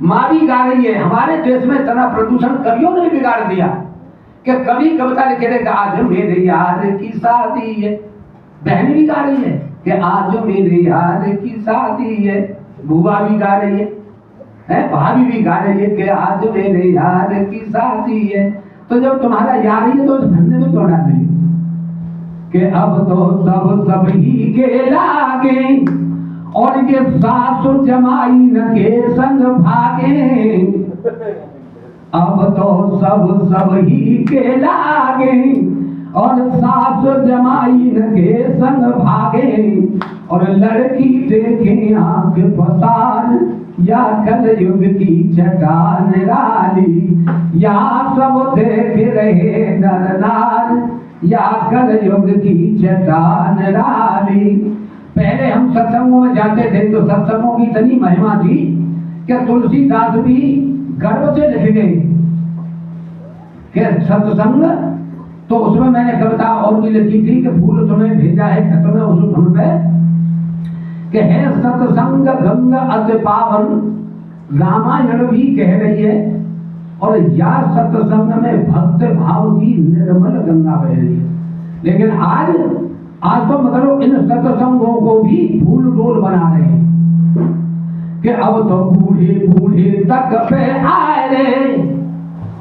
माँ भी गा रही है। हमारे देश में इतना प्रदूषण कवियों ने बिगाड़ दिया कि कवि कविता लिखे रहे कि आज मेरे यार की शादी है, बहन भी गा रही है कि आज मेरे यार की शादी है, बुआ भी गा रही है, भाभी भी गा रही है कि आज मेरे यार की शादी है। तो जब तुम्हारा यार ही है तो उस धंधे में क्यों डाल कि अब तो सब ही के लागे और ये सासु जमाई न के संग भागे। अब तो सब ही के लागे और सासु जमाई न के संग भागे। और लड़की देखे आंख पसार या कलयुग की चट्टान राली, या सब देख रहे नर नार या कलयुग की चट्टान राली। पहले हम सत्संगों में जाते थे तो सत्संगों की इतनी महिमा थी कि तुलसीदास भी गर्व से लिख गए कि सत्संग। तो उसमें मैंने कविता और भी लिखी थी कि फूल तुम्हें भेजा है खत में उस धुन पे कि है सत्संग गंगा अति पावन, रामायण भी कह रही है। और या सत्संग में भक्त भाव की निर्मल गंगा बह रही है। लेकिन आज तो मतलब इन सत्संगों को भी फूल डोल बना रहे हैं कि अब तो बूढ़े बूढ़े तक पे आए रे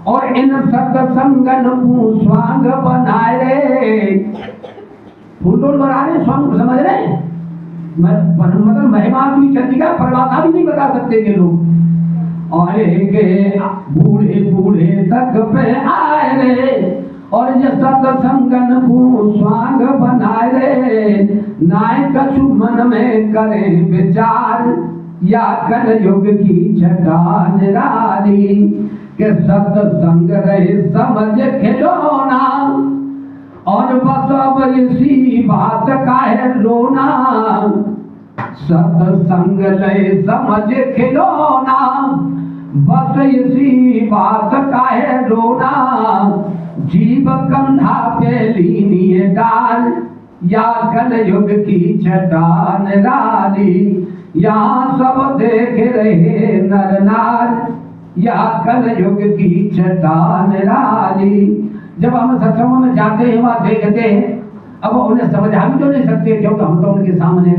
और इन सत्संगन को स्वांग बनाए रे। फूल डोल बना रहे, स्वांग समझ रहे, मतलब महिमा की चर्चा का परिभाषा भी नहीं बता सकते के लोग। और के बूढ़े बूढ़े तक पे आए रे और ये सत्संगन को स्वांग बनाए रे। नाय कछु मन में करे विचार या कलयुग की चट्टान रानी के सत्संग रहे समझ खिलौना और बस अब इसी बात का है रोना। सत्संग रहे समझ खिलौना बस इसी बात का है रोना। जीव कंधा पे लीनिए डाल या कलयुग की चट्टान रानी। यहाँ सब देख रहे नर नार या कलयुग की चट्टान रानी। जब हम सत्संगों में जाते हैं वहाँ देखते हैं, अब उन्हें समझा भी तो नहीं सकते क्योंकि हम तो उनके सामने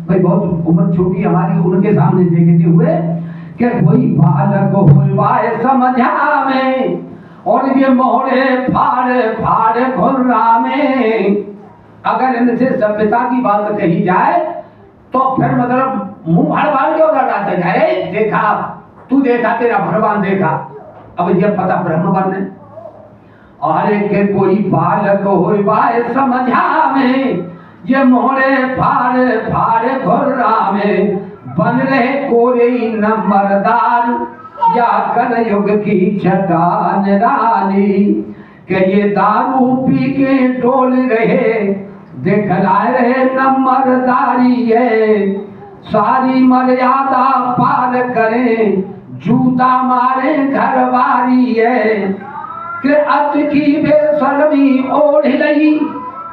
भाई बहुत उम्र छोटी हमारी, उनके सामने देखते हुए कि कोई बालक होए समझा में और ये मोड़े फाड़ फाड़ घुर्रा में। अगर इनसे सभ्यता की बात कही जाए तो फिर मतलब मुंह हड़बड़ क्यों लड़ाते हैं, देखा तू देखा तेरा भगवान देखा। अब ये पता ब्रह्म बने और के कोई बालक होए समझा में ये मोड़े फाड़ फाड़ घुर्रा में। बन रहे कोरे नंबरदार या कलयुग की चट्टान रानी के ये दारू पी के डोल रहे दिखलाए रहे नंबरदारी है। सारी मर्यादा पार करें जूता मारे घरवारी है कि अत की बेशर्मी ओढ़ लई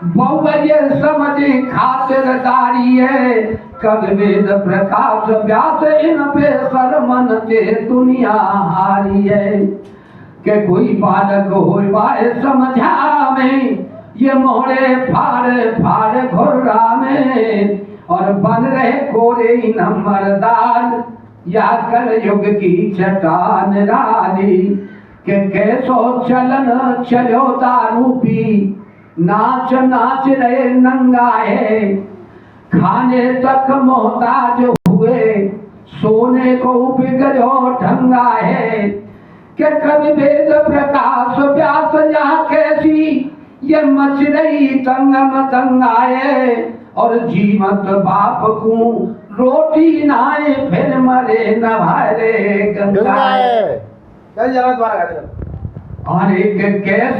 बहु ये समझ खातिरदारी है। कवि वेद प्रकाश व्यास इन पे सरमन ते दुनिया हारी है कि कोई बालक होए समझा में ये मोड़े फाड़ फाड़ घुर्रा में। और बन रहे कोरे नंबरदार या कलयुग की चट्टान रानी के कैसो चलन चलो दारू पी नाच नाच रहे नंगाए। खाने तक मोहताज हुए सोने को बिगड़ो ढंगा है कि कवि वेद प्रकाश व्यास यहाँ कैसी ये मच रही तंगम तंगाए। और जीवत बाप को रोटी नाए फिर मरे न भारे गंगाए। और एक कैसे